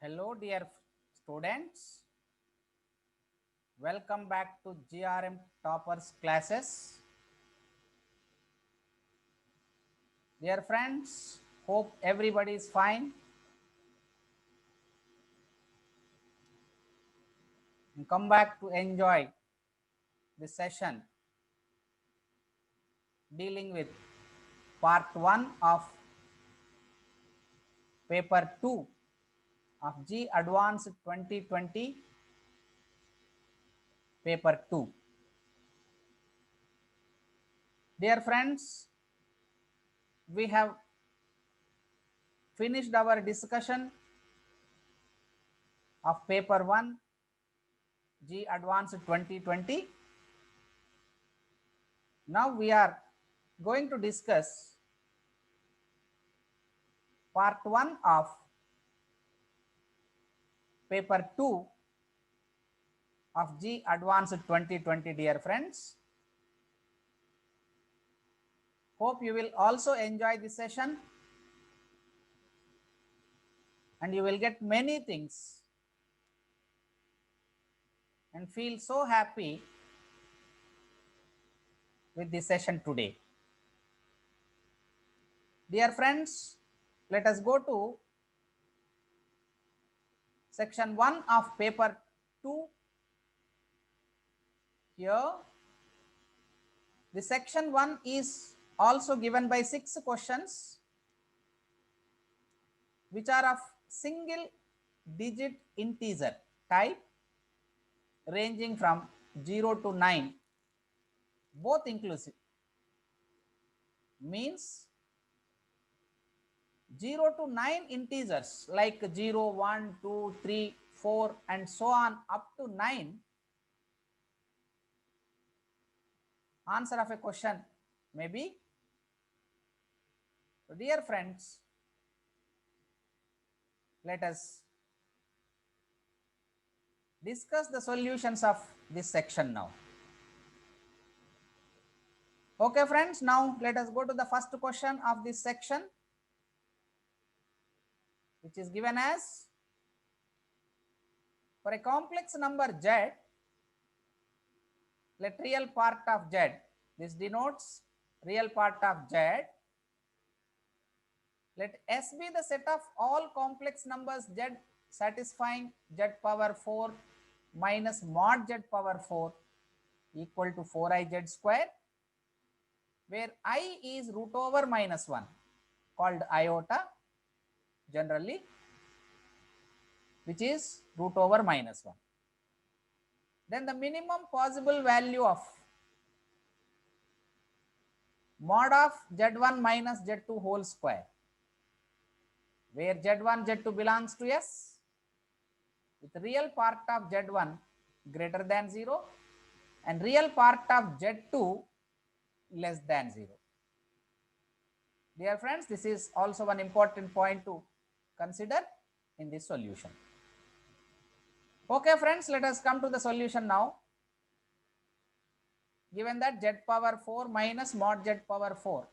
Hello, dear students. Welcome back to GRM Toppers classes. Dear friends, hope everybody is fine and come back to enjoy this session dealing with part 1 of paper 2 of G Advanced 2020 paper 2. Dear friends, we have finished our discussion of paper 1 G Advanced 2020. Now we are going to discuss part 1 of paper 2 of G Advanced 2020, dear friends. Hope you will also enjoy this session and you will get many things and feel so happy with this session today. Dear friends, let us go to section 1 of paper 2. Here, the section 1 is also given by 6 questions which are of single digit integer type ranging from 0 to 9, both inclusive. Means 0 to 9 integers like 0, 1, 2, 3, 4 and so on up to 9. Answer of a question may be. So dear friends, let us discuss the solutions of this section now. Okay friends, now let us go to the first question of this section, which is given as, for a complex number z, let real part of z, this denotes real part of z, let S be the set of all complex numbers z satisfying z power 4 minus mod z power 4 equal to 4iz square, where I is root over minus 1 called iota generally, which is root over minus 1. Then the minimum possible value of mod of z1 minus z2 whole square, where z1 z2 belongs to S, with real part of z1 greater than 0 and real part of z2 less than 0. Dear friends, this is also one important point to consider in this solution. Okay friends, let us come to the solution now. Given that z power 4 minus mod z power 4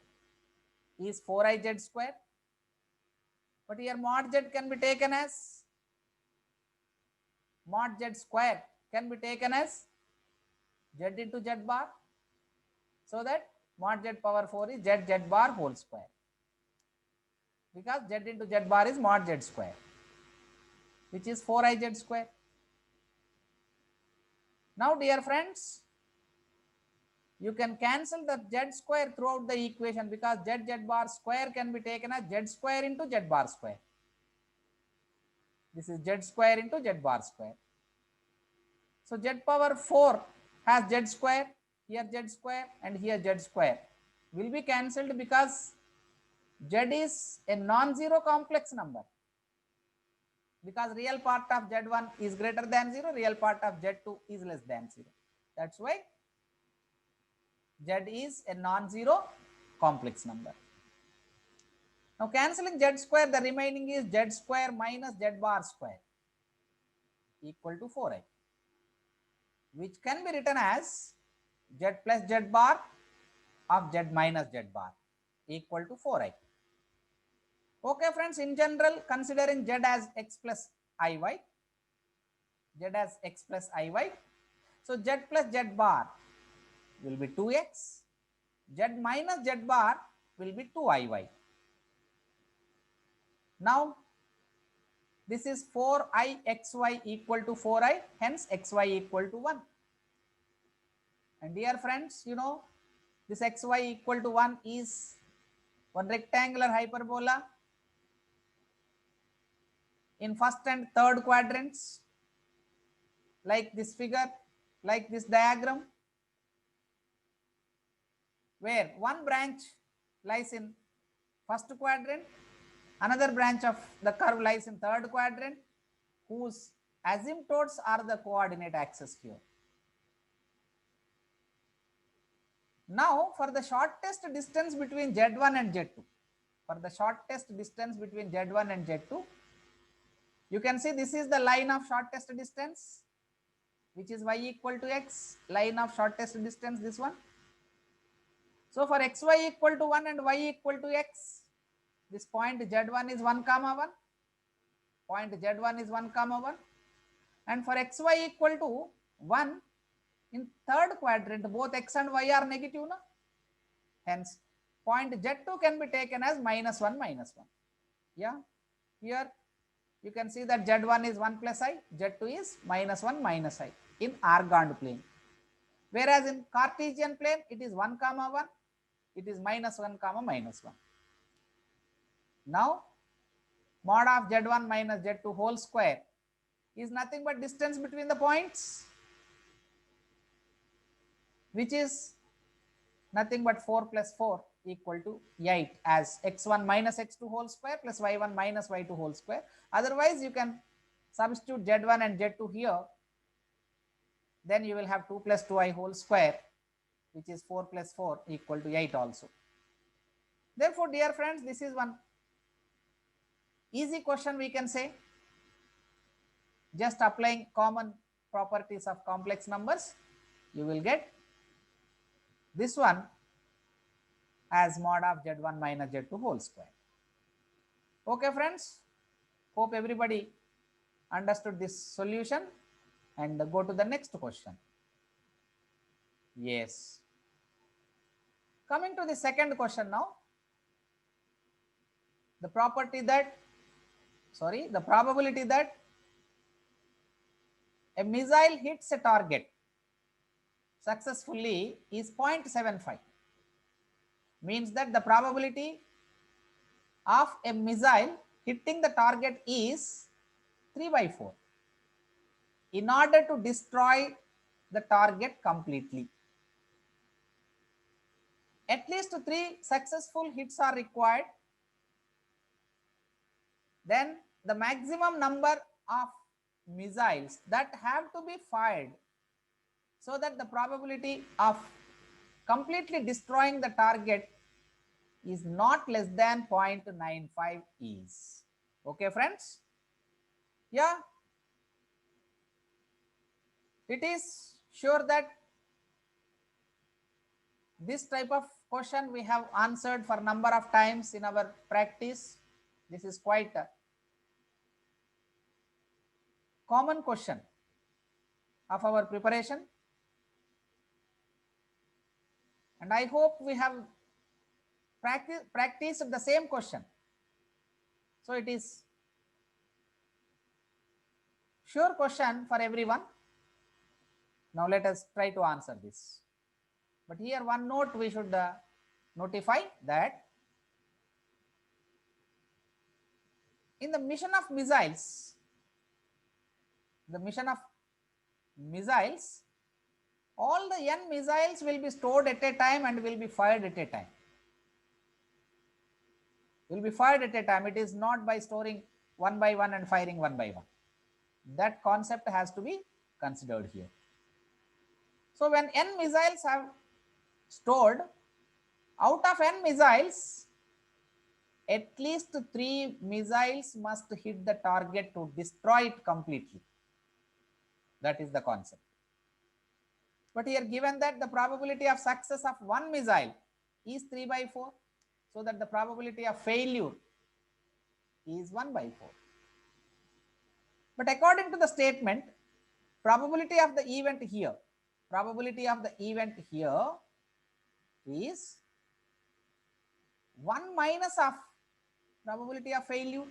is 4iz square, but here mod z can be taken as, mod z square can be taken as z into z bar, so that mod z power 4 is z bar whole square, because z into z bar is mod z square, which is 4iz square. Now dear friends, you can cancel the z square throughout the equation, because z bar square can be taken as z square into z bar square. This is z square into z bar square. So z power 4 has z square, here z square and here z square will be cancelled, because z is a non-zero complex number, because real part of z1 is greater than 0, real part of z2 is less than 0. That's why z is a non-zero complex number. Now cancelling z square, the remaining is z square minus z bar square equal to 4i, which can be written as z plus z bar of z minus z bar equal to 4i. Okay friends, in general, considering z as x plus Iy, z as x plus Iy. So z plus z bar will be 2x, z minus z bar will be 2Iy. Now this is 4Ixy equal to 4I, hence xy equal to 1. And dear friends, you know, this xy equal to 1 is one rectangular hyperbola in first and third quadrants, like this figure, like this diagram, where one branch lies in first quadrant, another branch of the curve lies in third quadrant, whose asymptotes are the coordinate axis here. Now for the shortest distance between Z1 and Z2, for the shortest distance between Z1 and Z2, you can see this is the line of shortest distance, which is y equal to x, line of shortest distance, this one. So for xy equal to 1 and y equal to x, this point Z1 is 1 comma 1, point Z1 is 1 comma 1, and for xy equal to 1, in third quadrant both x and y are negative, no? Hence point Z2 can be taken as minus 1 minus 1. Yeah, here you can see that Z1 is 1 plus I, Z2 is minus 1 minus I in Argand plane. Whereas in Cartesian plane, it is 1 comma 1, it is minus 1 comma minus 1. Now, mod of Z1 minus Z2 whole square is nothing but distance between the points, which is nothing but 4 plus 4 equal to 8, as x1 minus x2 whole square plus y1 minus y2 whole square. Otherwise, you can substitute Z1 and Z2 here. Then you will have 2 plus 2i whole square, which is 4 plus 4 equal to 8 also. Therefore, dear friends, this is one easy question we can say. Just applying common properties of complex numbers, you will get this one as mod of Z1 minus Z2 whole square. Okay, friends, hope everybody understood this solution, and go to the next question. Yes. Coming to the second question now. The probability that a missile hits a target successfully is 0.75. Means that the probability of a missile hitting the target is 3/4 in order to destroy the target completely. At least 3 successful hits are required. Then the maximum number of missiles that have to be fired so that the probability of completely destroying the target is not less than 0.95 is. Okay, friends? Yeah. It is sure that this type of question we have answered for number of times in our practice. This is quite a common question of our preparation, and I hope we have practiced the same question. So it is sure question for everyone. Now let us try to answer this. But here one note we should notify that in the mission of missiles, all the n missiles will be stored at a time and will be fired at a time. It is not by storing one by one and firing one by one. That concept has to be considered here. So when n missiles have stored, out of n missiles, at least 3 missiles must hit the target to destroy it completely. That is the concept. But here given that the probability of success of one missile is 3/4, so that the probability of failure is 1/4. But according to the statement, probability of the event here is 1 minus of probability of failure.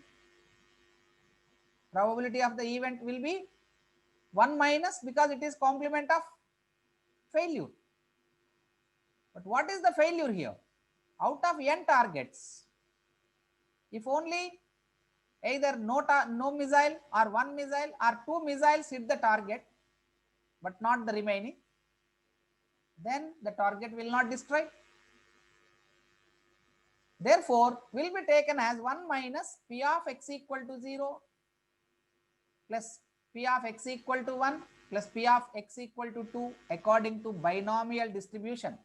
Probability of the event will be 1 minus because it is complement of failure. But what is the failure here? Out of n targets, if only either no missile or one missile or two missiles hit the target, but not the remaining, then the target will not destroy. Therefore, will be taken as 1 minus P of x equal to 0 plus P of x equal to 1 plus P of x equal to 2 according to binomial distribution.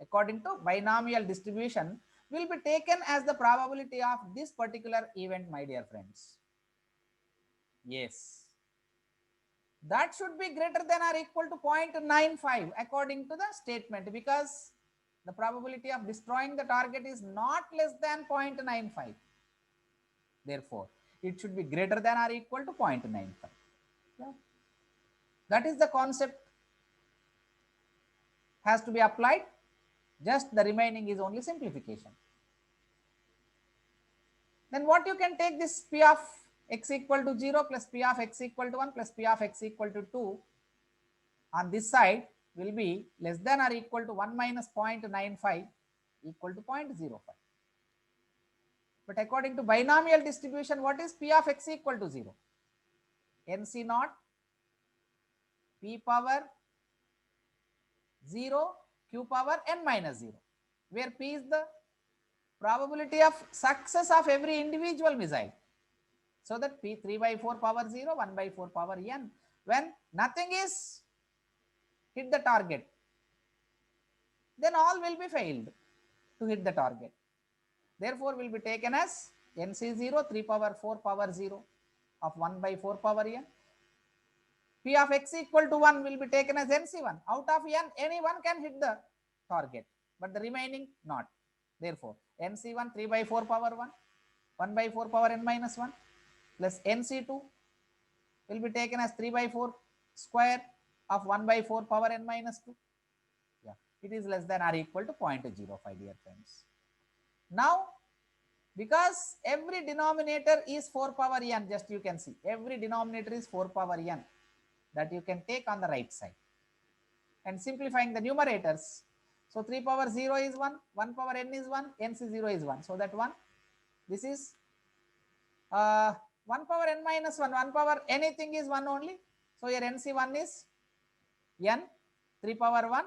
According to binomial distribution will be taken as the probability of this particular event, my dear friends. Yes. That should be greater than or equal to 0.95 according to the statement, because the probability of destroying the target is not less than 0.95. Therefore, it should be greater than or equal to 0.95. Yeah. That is the concept has to be applied. Just the remaining is only simplification. Then what you can take this P of x equal to 0 plus P of x equal to 1 plus P of x equal to 2 on this side will be less than or equal to 1 minus 0.95 equal to 0.05. But according to binomial distribution, what is P of x equal to 0? NC naught P power 0 Q power n minus 0, where P is the probability of success of every individual missile. So that P 3 by 4 power 0, 1 by 4 power n. When nothing is hit the target, then all will be failed to hit the target. Therefore, will be taken as NC0 3 power 4 power 0 of 1 by 4 power n. P of x equal to 1 will be taken as NC1. Out of n, any one can hit the target, but the remaining not. Therefore, NC1 3 by 4 power 1, 1 by 4 power n minus 1 plus NC2 will be taken as 3 by 4 square of 1 by 4 power n minus 2. Yeah, it is less than or equal to 0.05, dear friends. Now, because every denominator is 4 power n, just you can see every denominator is 4 power n, that you can take on the right side. And simplifying the numerators, so 3 power 0 is 1, 1 power n is 1, NC0 is 1. So that 1, this is 1 power n minus 1, 1 power anything is 1 only. So here NC1 is n, 3 power 1,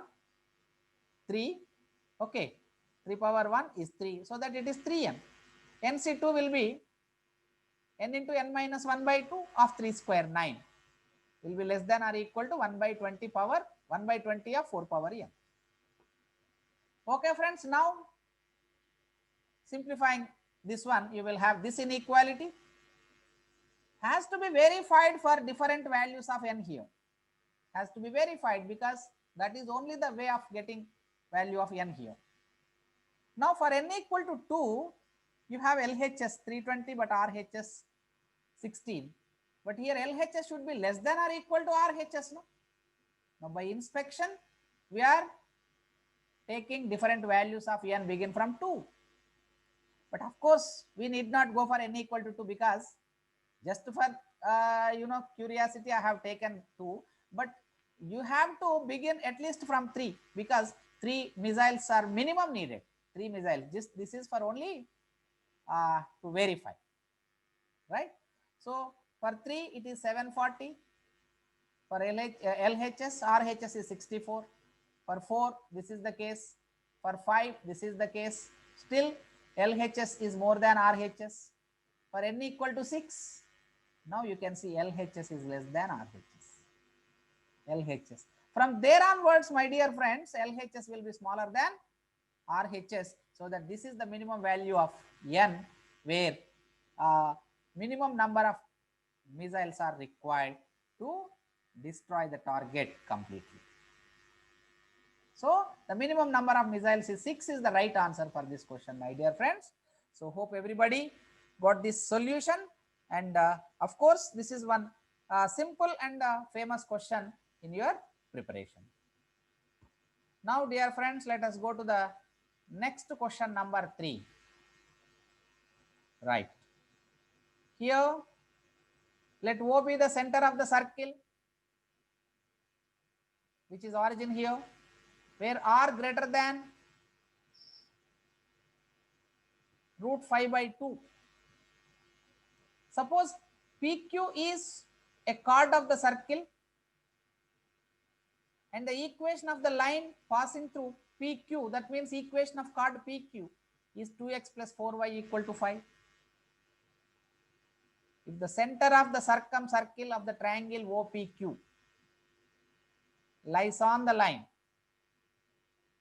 3, okay, 3 power 1 is 3, so that it is 3n. NC2 will be n into n minus 1 by 2 of 3 square 9, will be less than or equal to 1 by 20 power 1 by 20 of 4 power n. Okay friends, now simplifying this one, you will have this inequality has to be verified for different values of n here. Has to be verified because that is only the way of getting value of n here. Now for n equal to 2, you have LHS 320 but RHS 16. But here LHS should be less than or equal to RHS. No? Now by inspection, we are taking different values of n begin from 2. But of course, we need not go for n equal to 2 because just for curiosity, I have taken 2. But you have to begin at least from 3 because 3 missiles are minimum needed. 3 missiles. This is for only to verify, right? So for 3 it is 740. For LHS, RHS is 64. For 4 this is the case. For 5 this is the case. Still LHS is more than RHS. For n equal to 6, now you can see LHS is less than RHS. LHS. From there onwards, my dear friends, LHS will be smaller than RHS. So that this is the minimum value of n, where minimum number of missiles are required to destroy the target completely. So the minimum number of missiles is 6 is the right answer for this question, my dear friends. So hope everybody got this solution. And of course, this is one simple and famous question in your preparation. Now, dear friends, let us go to the next question number 3. Right. Here, let O be the center of the circle, which is origin here, where R greater than root 5 by 2. Suppose PQ is a chord of the circle and the equation of the line passing through PQ, that means equation of chord PQ is 2x plus 4y equal to 5. If the center of the circumcircle of the triangle OPQ lies on the line,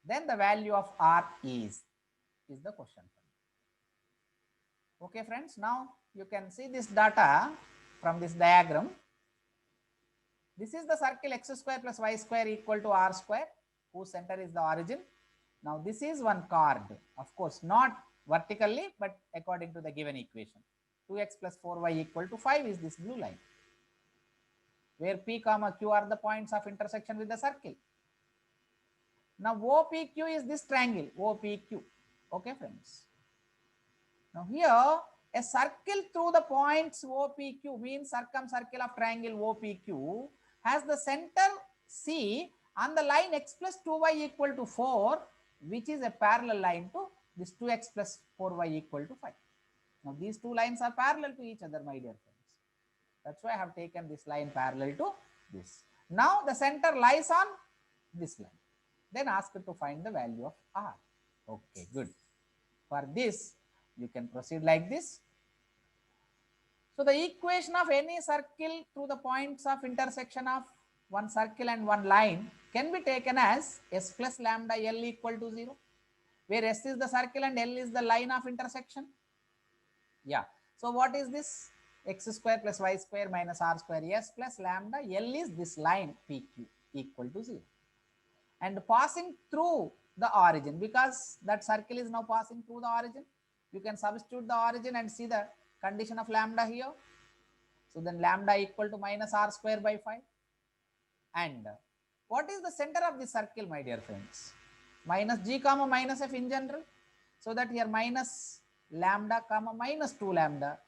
then the value of R is the question. Okay, friends, now you can see this data from this diagram. This is the circle x square plus y square equal to R square, whose center is the origin. Now this is one chord, of course, not vertically, but according to the given equation. 2x plus 4y equal to 5 is this blue line, where P comma Q are the points of intersection with the circle. Now OPQ is this triangle, OPQ. Okay, friends. Now here, a circle through the points OPQ means circumcircle of triangle OPQ has the center C on the line x plus 2y equal to 4, which is a parallel line to this 2x plus 4y equal to 5. Now these two lines are parallel to each other, my dear friends. That's why I have taken this line parallel to this. Now the center lies on this line. Then ask to find the value of R. Okay, good. For this, you can proceed like this. So the equation of any circle through the points of intersection of one circle and one line can be taken as S plus lambda L equal to 0, where S is the circle and L is the line of intersection. Yeah. So what is this? X square plus y square minus R square S plus lambda L is this line PQ equal to 0. And passing through the origin, because that circle is now passing through the origin, you can substitute the origin and see the condition of lambda here. So then lambda equal to minus R square by 5. And what is the center of the circle, my dear friends? Minus G comma minus F in general. So that here minus lambda comma minus 2 lambda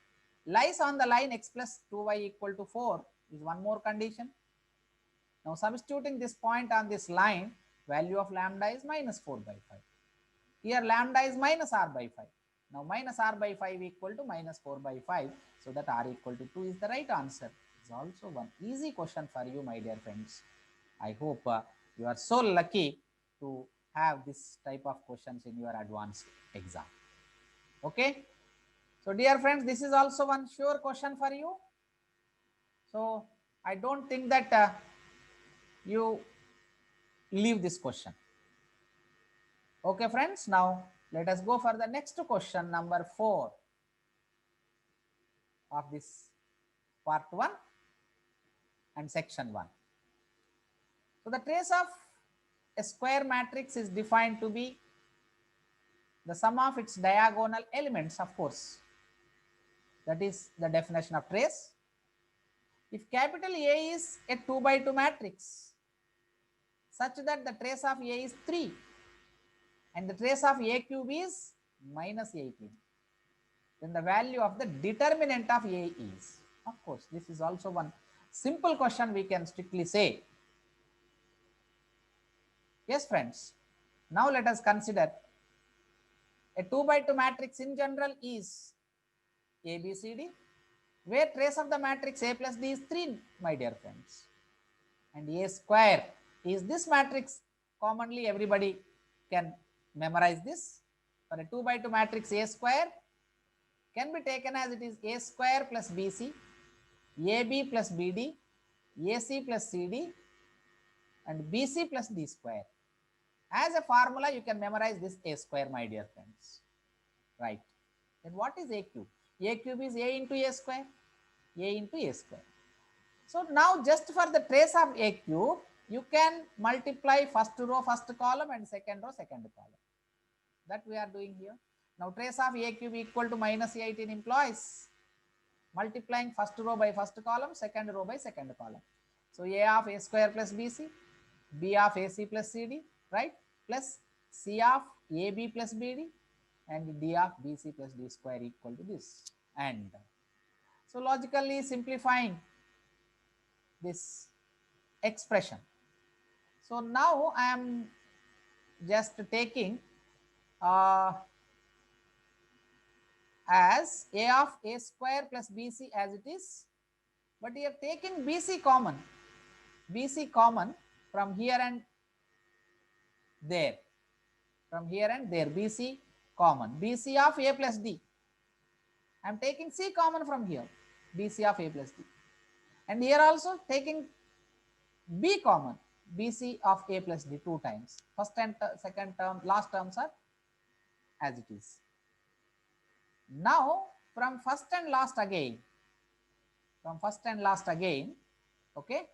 lies on the line x plus 2y equal to 4 is one more condition. Now substituting this point on this line, value of lambda is minus 4 by 5. Here lambda is minus R by 5. Now minus R by 5 equal to minus 4 by 5. So that R equal to 2 is the right answer. It's also one easy question for you, my dear friends. I hope you are so lucky to have this type of questions in your advanced exam. Okay. So dear friends, this is also one sure question for you. So I don't think that you leave this question. Okay, friends. Now let us go for the next question, number 4 of this part 1 and section 1. So the trace of a square matrix is defined to be the sum of its diagonal elements, of course. That is the definition of trace. If capital A is a 2 by 2 matrix such that the trace of A is 3 and the trace of A cube is minus 18, then the value of the determinant of A is, of course, this is also one simple question we can strictly say. Yes, friends. Now let us consider a 2 by 2 matrix in general is A, B, C, D, where trace of the matrix A plus D is 3, my dear friends. And A square is this matrix. Commonly everybody can memorize this. For a 2 by 2 matrix, A square can be taken as it is A square plus BC, AB plus BD, AC plus CD, and BC plus D square. As a formula, you can memorize this A square, my dear friends. Right. Then what is A cube? A cube is A into A square, A into A square. So now just for the trace of A cube, you can multiply first row, first column, and second row, second column. That we are doing here. Now trace of A cube equal to minus 18 implies multiplying first row by first column, second row by second column. So A of A square plus BC, B of AC plus CD, right? Plus C of AB plus BD and D of BC plus D square equal to this. And so logically simplifying this expression. So now I am just taking as A of A square plus BC as it is, but we are taking BC common from here and there, BC common, BC of A plus D. I am taking C common from here, BC of A plus D, and here also taking B common, BC of A plus D 2 times. First and second term, last terms are as it is. Now from first and last again, okay,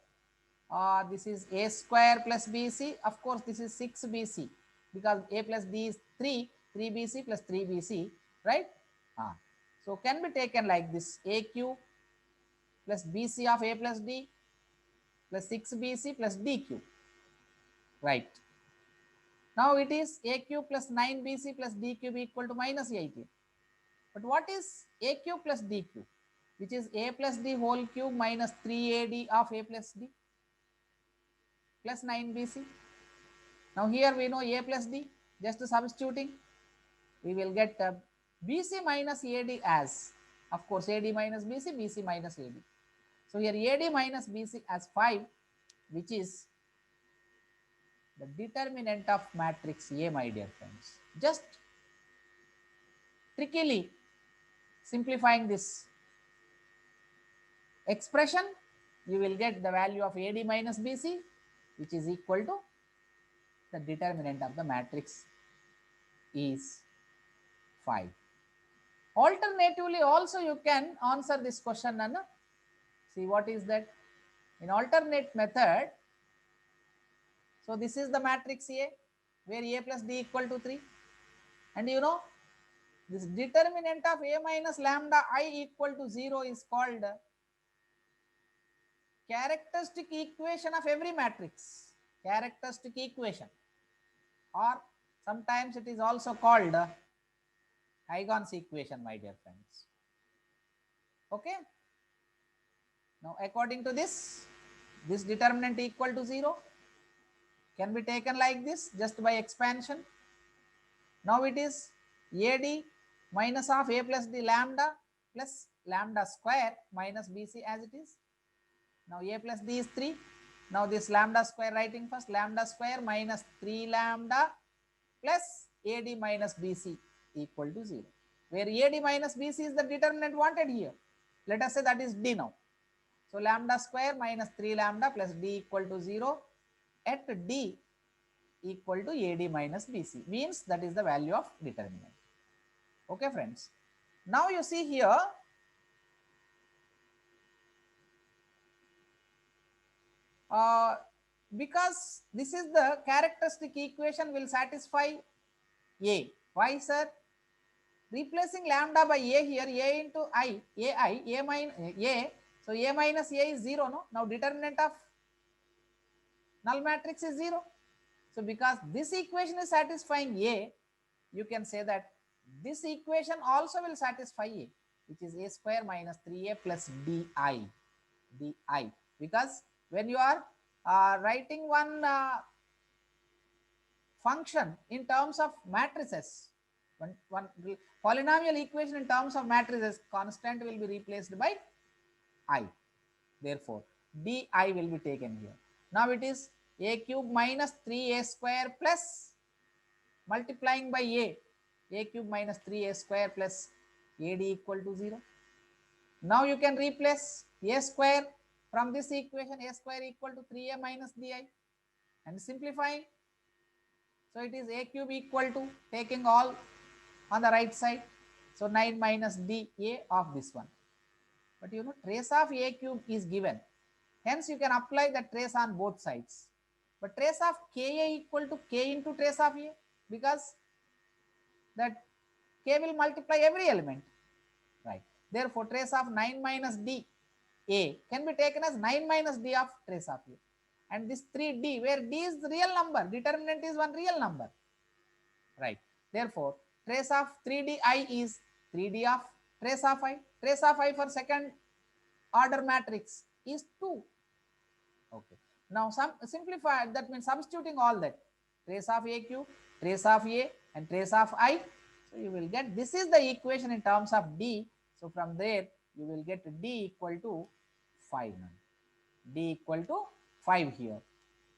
this is A square plus BC. Of course, this is 6 BC because A plus D is 3 BC plus 3 BC, right? So can be taken like this: AQ plus BC of A plus D plus 6 BC plus DQ, right? Now it is AQ plus 9 BC plus DQ equal to minus 18. But what is AQ plus DQ? Which is A plus D whole cube minus 3AD of A plus D plus 9 BC. Now here we know A plus D, just substituting, we will get BC minus AD as, of course, AD minus BC, BC minus AD. So here AD minus BC as 5, which is the determinant of matrix A, my dear friends. Just trickily simplifying this expression, you will get the value of AD minus BC, which is equal to the determinant of the matrix is 5. Alternatively, also you can answer this question and see what is that in alternate method. So this is the matrix A where A plus D equal to 3, and you know this determinant of A minus lambda I equal to 0 is called characteristic equation of every matrix, characteristic equation, or sometimes it is also called Huygens equation, my dear friends. Okay. Now according to this determinant equal to 0 can be taken like this just by expansion. Now it is AD minus of A plus D lambda plus lambda square minus BC as it is. Now A plus D is 3. Now this lambda square writing first, lambda square minus 3 lambda plus AD minus BC equal to 0, where AD minus BC is the determinant wanted here. Let us say that is D now. So lambda square minus 3 lambda plus D equal to 0 at D equal to AD minus BC means that is the value of determinant. Okay, friends. Now you see here, because this is the characteristic equation will satisfy A. Why, sir? Replacing lambda by A here, A into I, A minus A. So A minus A is 0, no? Now determinant of null matrix is 0. So because this equation is satisfying A, you can say that this equation also will satisfy A, which is A square minus 3A plus DI. Because when you are writing one function in terms of matrices, one polynomial equation in terms of matrices, constant will be replaced by I. Therefore, di will be taken here. Now it is a cube minus 3a square plus multiplying by a cube minus 3a square plus ad equal to 0. Now you can replace a square from this equation, a square equal to 3a minus di, and simplifying. So it is a cube equal to, taking all on the right side, so 9 minus dA of this one. But you know, trace of a cube is given, hence you can apply the trace on both sides. But trace of ka equal to k into trace of a, because that k will multiply every element, right? Therefore, trace of 9 minus d a can be taken as 9 minus d of trace of a. And this 3d, where d is the real number, determinant is one real number, right? Therefore, trace of 3di is 3d of trace of I. Trace of I for second order matrix is 2. Okay. Now simplify, that means substituting all that, trace of aq, trace of a, and trace of I. So you will get, this is the equation in terms of d. So from there you will get d equal to 5 now. D equal to 5 here.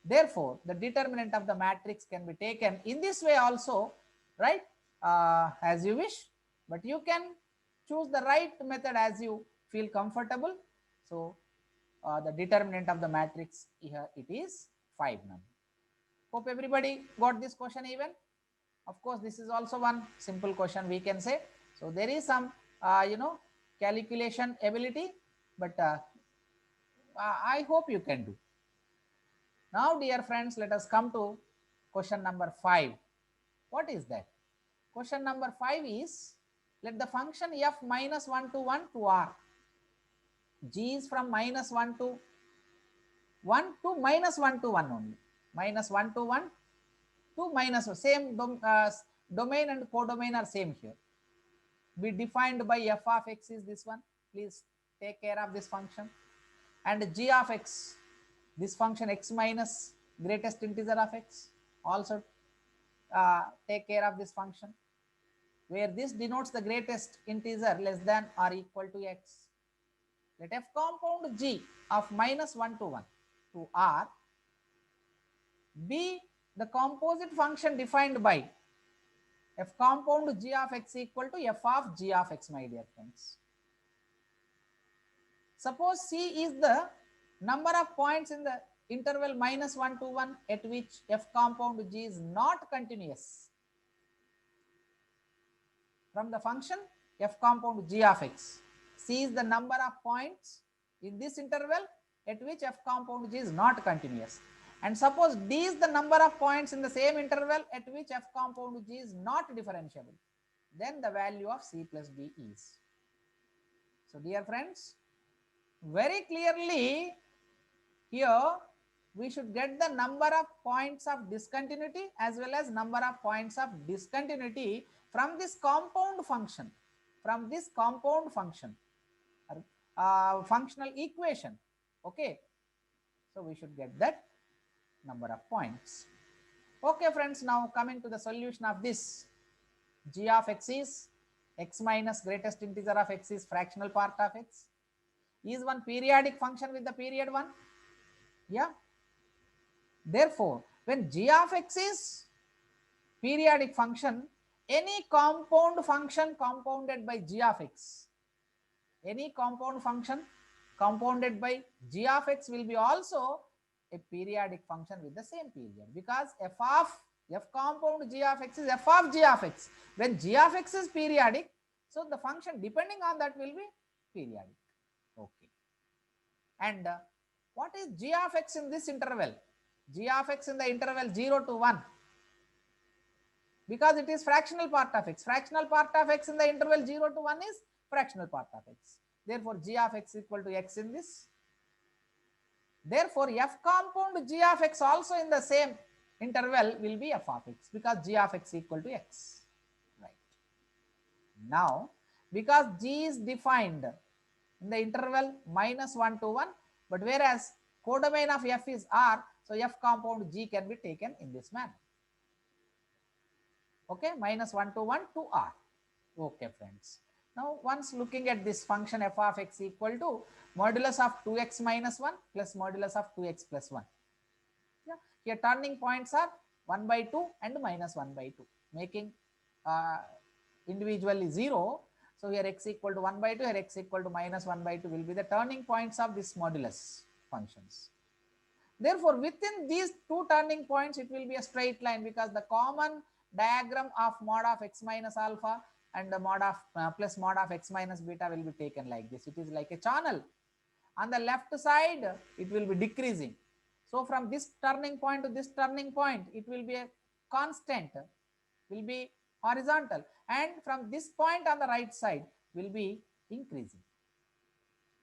Therefore, the determinant of the matrix can be taken in this way also, right? As you wish, but you can choose the right method as you feel comfortable. So the determinant of the matrix here, it is 5 now. Hope everybody got this question even. Of course, this is also one simple question we can say. So there is some calculation ability, but I hope you can do. Now, dear friends, let us come to question number 5. What is that? Question number 5 is, let the function f minus 1 to 1 to r. G is from minus 1 to 1 to minus 1 to 1 only. Minus 1 to 1 to minus 1. Same domain and codomain are same here. Be defined by f of x is this one. Please take care of this function. And g of x, this function x minus greatest integer of x, also take care of this function, where this denotes the greatest integer less than or equal to x. Let f compound g of minus 1 to 1 to r be the composite function defined by f compound g of x equal to f of g of x, my dear friends. Suppose C is the number of points in the interval minus 1 to 1 at which f compound g is not continuous. From the function f compound g of x, C is the number of points in this interval at which f compound g is not continuous. And suppose d is the number of points in the same interval at which f compound g is not differentiable. Then the value of C plus d is. So dear friends, very clearly here we should get the number of points of discontinuity as well as number of points of discontinuity from this compound function, functional equation. Okay, so we should get that number of points. Okay friends, now coming to the solution of this, g of x is x minus greatest integer of x is fractional part of x, is one periodic function with the period 1. Yeah. Therefore, when g of x is periodic function, any compound function compounded by g of x, any compound function compounded by g of x will be also a periodic function with the same period, because f compound g of x is f of g of x. When g of x is periodic, so the function depending on that will be periodic. Okay. And what is g of x in this interval? G of x in the interval 0 to 1, because it is fractional part of x. Fractional part of x in the interval 0 to 1 is fractional part of x. Therefore, g of x equal to x in this. Therefore, f compound g of x also in the same interval will be f of x, because g of x equal to x. Right. Now, because g is defined in the interval minus 1 to 1, but whereas codomain of f is r, so f compound g can be taken in this manner. Okay, minus 1 to 1 to r. Okay friends, now once looking at this function f of x equal to modulus of 2x minus 1 plus modulus of 2x plus 1. Yeah, here turning points are 1 by 2 and minus 1 by 2, making individually 0. So here x equal to 1 by 2, here x equal to minus 1 by 2 will be the turning points of this modulus functions. Therefore, within these two turning points, it will be a straight line, because the common diagram of mod of x minus alpha and the mod of plus mod of x minus beta will be taken like this. It is like a channel. On the left side, it will be decreasing. So from this turning point to this turning point, it will be a constant, will be horizontal, and from this point on the right side will be increasing,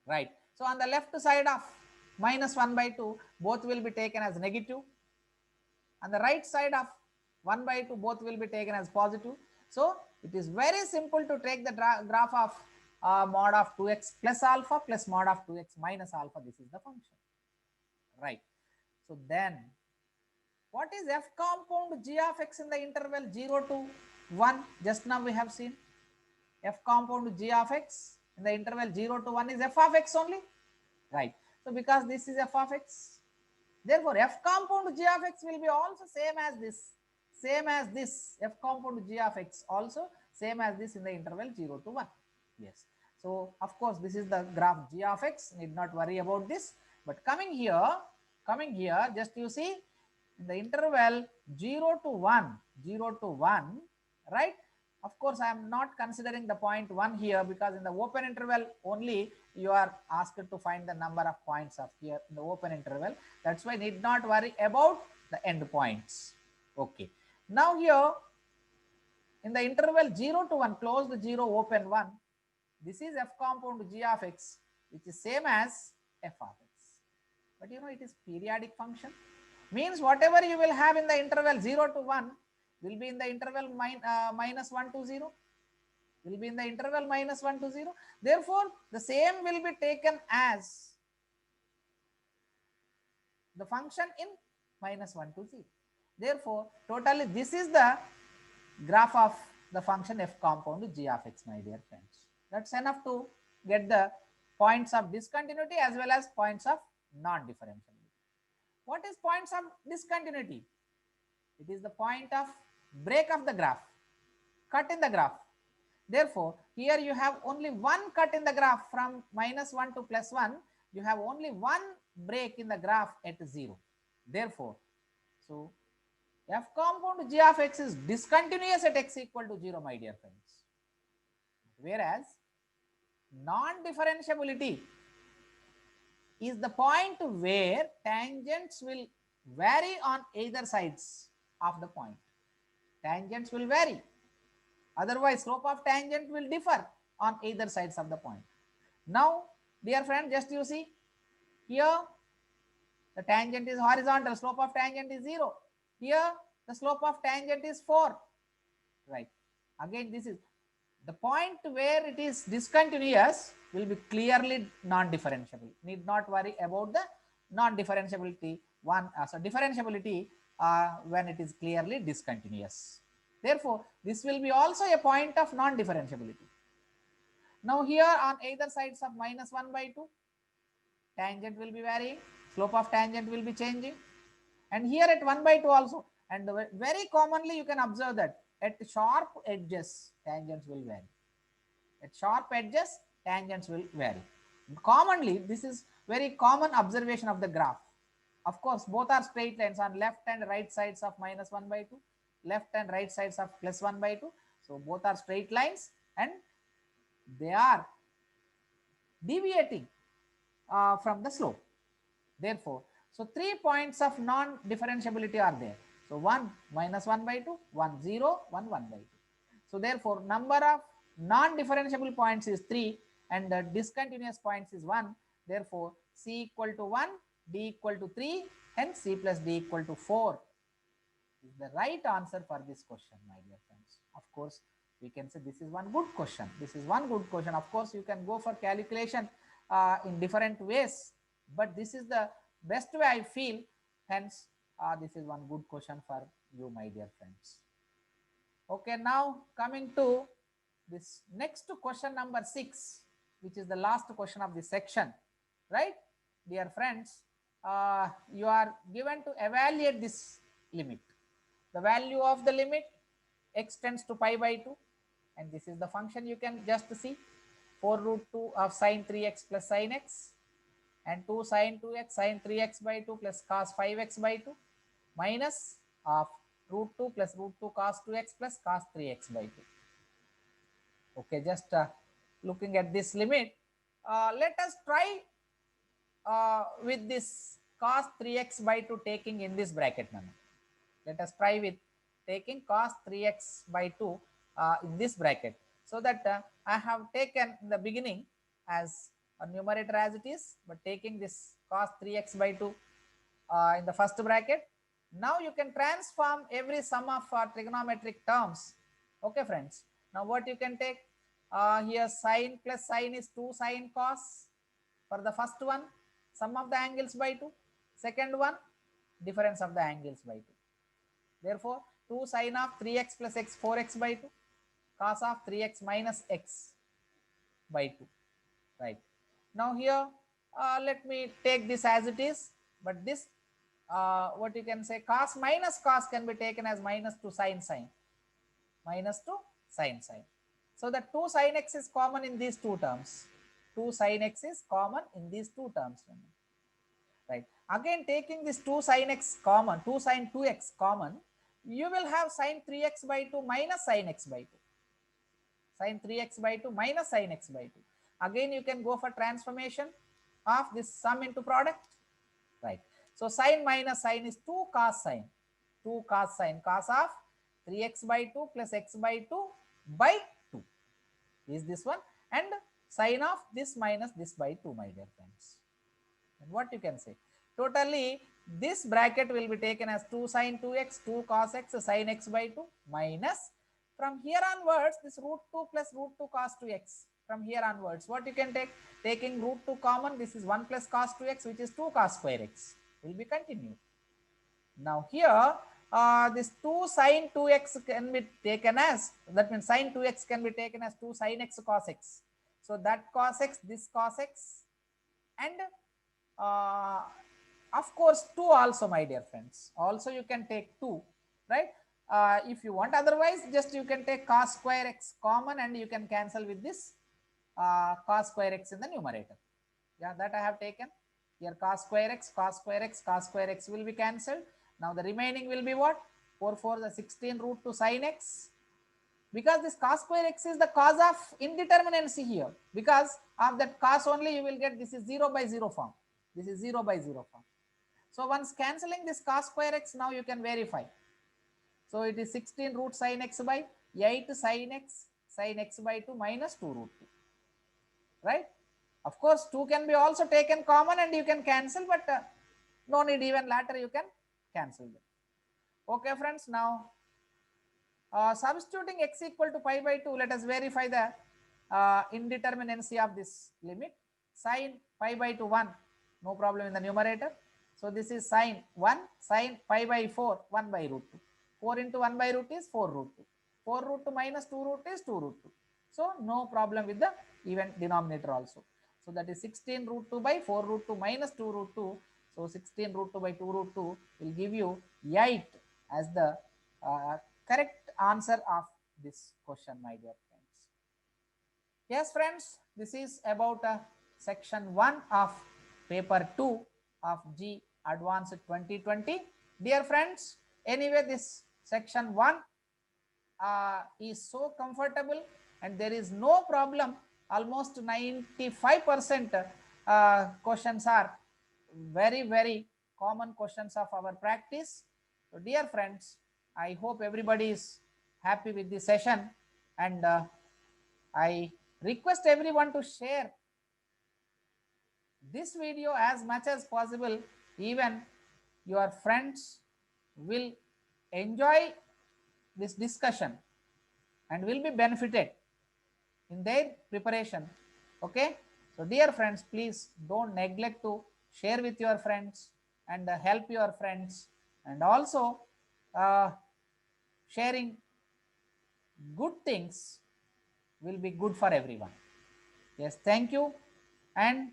right? So on the left side of minus 1 by 2, both will be taken as negative. On the right side of 1 by 2, both will be taken as positive. So it is very simple to take the graph of mod of 2x plus alpha plus mod of 2x minus alpha. This is the function, right? So then what is f compound g of x in the interval 0 to 1? Just now we have seen f compound g of x in the interval 0 to 1 is f of x only, right? So because this is f of x, therefore f compound g of x will be also same as this f compound g of x also same as this in the interval 0 to 1. Yes, so of course this is the graph g of x, need not worry about this. But coming here just you see in the interval 0 to 1, right? Of course I am not considering the point 1 here, because in the open interval only you are asked to find the number of points of here in the open interval. That's why need not worry about the end points. Okay, now here in the interval 0 to 1, closed 0, open 1, this is f compound g of x, which is same as f of x. But you know it is periodic function, means whatever you will have in the interval 0 to 1 will be in the interval minus 1 to 0, will be in the interval minus 1 to 0. Therefore the same will be taken as the function in minus 1 to 0. Therefore totally this is the graph of the function f compound g of x, my dear friends. That's enough to get the points of discontinuity as well as points of non-differentiability. What is points of discontinuity? It is the point of break of the graph, cut in the graph. Therefore here you have only one cut in the graph from minus 1 to plus 1. You have only one break in the graph at 0. Therefore, so f compound g of x is discontinuous at x equal to 0, my dear friends. Whereas non-differentiability is the point where tangents will vary on either sides of the point. Tangents will vary. Otherwise, slope of tangent will differ on either sides of the point. Now, dear friend, just you see here the tangent is horizontal, slope of tangent is 0. Here the slope of tangent is 4, right? Again, this is the point where it is discontinuous will be clearly non-differentiable. Need not worry about the non-differentiability so differentiability when it is clearly discontinuous. Therefore this will be also a point of non-differentiability. Now here on either sides of minus 1 by 2, tangent will be varying, slope of tangent will be changing, and here at 1 by 2 also. And very commonly you can observe that at sharp edges tangents will vary. At sharp edges tangents will vary. Commonly this is very common observation of the graph. Of course both are straight lines on left and right sides of minus 1 by 2, left and right sides of plus 1 by 2. So both are straight lines and they are deviating from the slope. Therefore, so 3 points of non-differentiability are there. So 1 minus 1 by 2, 1 0, 1 1 by 2. So therefore number of non-differentiable points is 3 and the discontinuous points is 1. Therefore C equal to 1, D equal to 3, hence C plus D equal to 4 is the right answer for this question, my dear friends. Of course we can say this is one good question. This is one good question. Of course you can go for calculation in different ways, but this is the best way I feel. Hence this is one good question for you, my dear friends. Okay, now coming to this next question number 6, which is the last question of this section, right? Dear friends, you are given to evaluate this limit. The value of the limit x tends to pi by 2, and this is the function you can just see 4 root 2 of sine 3x plus sine x and 2 sine 2x sine 3x by 2 plus cos 5x by 2 minus of root 2 plus root 2 cos 2x plus cos 3x by 2. Okay, just looking at this limit, let us try with this cos 3x by 2 taking in this bracket manner. Let us try with taking cos 3x by 2 in this bracket. So that I have taken in the beginning as a numerator as it is, but taking this cos 3x by 2 in the first bracket. Now you can transform every sum of trigonometric terms. Okay, friends. Now what you can take here, sine plus sine is 2 sine cos for the first one, sum of the angles by 2. Second one, difference of the angles by 2. Therefore, 2 sine of 3x plus x 4x by 2, cos of 3x minus x by 2. Right. Now here, let me take this as it is, but this, what you can say, cos minus cos can be taken as minus 2 sine sine, minus 2 sine sine. So that 2 sine x is common in these two terms. 2 sine x is common in these two terms. Right. Again, taking this 2 sine x common, 2 sine 2x common, you will have sine 3x by 2 minus sine x by 2. Sine 3x by 2 minus sine x by 2. Again, you can go for transformation of this sum into product. Right. So sine minus sine is 2 cos sine. 2 cos sine, cos of 3x by 2 plus x by 2 by 2 is this one, and sine of this minus this by 2, my dear friends. And what you can say, totally this bracket will be taken as 2 sine 2x, 2 cos x, sine x by 2 minus, from here onwards, this root 2 plus root 2 cos 2x. From here onwards, what you can take, taking root 2 common, this is 1 plus cos 2x, which is 2 cos square x, will be continued. Now here, this 2 sine 2x can be taken as, that means sine 2x can be taken as 2 sine x cos x. So that cos x, this cos x, and of course 2 also, my dear friends. Also you can take 2, right? If you want, otherwise just you can take cos square x common and you can cancel with this cos square x in the numerator. Yeah, that I have taken. Here cos square x, cos square x, cos square x will be cancelled. Now the remaining will be what? 4 4 the 16 root 2 sine x. Because this cos square x is the cause of indeterminacy here. Because of that cos only you will get, this is 0 by 0 form. This is 0 by 0 form. So once cancelling this cos square x, now you can verify. So it is 16 root sine x by 8 sine x by 2 minus 2 root 2. Right? Of course, 2 can be also taken common and you can cancel, but no need, even later you can cancel them. Okay, friends. Now, substituting x equal to pi by 2, let us verify the indeterminacy of this limit. Sine pi by 2 1, no problem in the numerator. So this is sine 1, sine pi by 4, 1 by root 2. 4 into 1 by root is 4 root 2. 4 root 2 minus 2 root is 2 root 2. So no problem with the even denominator also. So that is 16 root 2 by 4 root 2 minus 2 root 2. So 16 root 2 by 2 root 2 will give you 8 as the correct answer of this question, my dear friends. Yes, friends, this is about section 1 of paper 2 of G Advanced 2020. Dear friends, anyway, this section 1 is so comfortable and there is no problem. Almost 95% questions are very, very common questions of our practice. So dear friends, I hope everybody is happy with this session, and I request everyone to share this video as much as possible. Even your friends will enjoy this discussion and will be benefited in their preparation. Okay, so dear friends, please don't neglect to share with your friends and help your friends, and also sharing good things will be good for everyone. Yes, thank you, and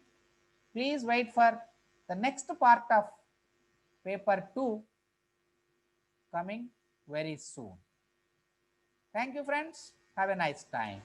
please wait for the next part of paper 2 coming very soon. Thank you, friends. Have a nice time.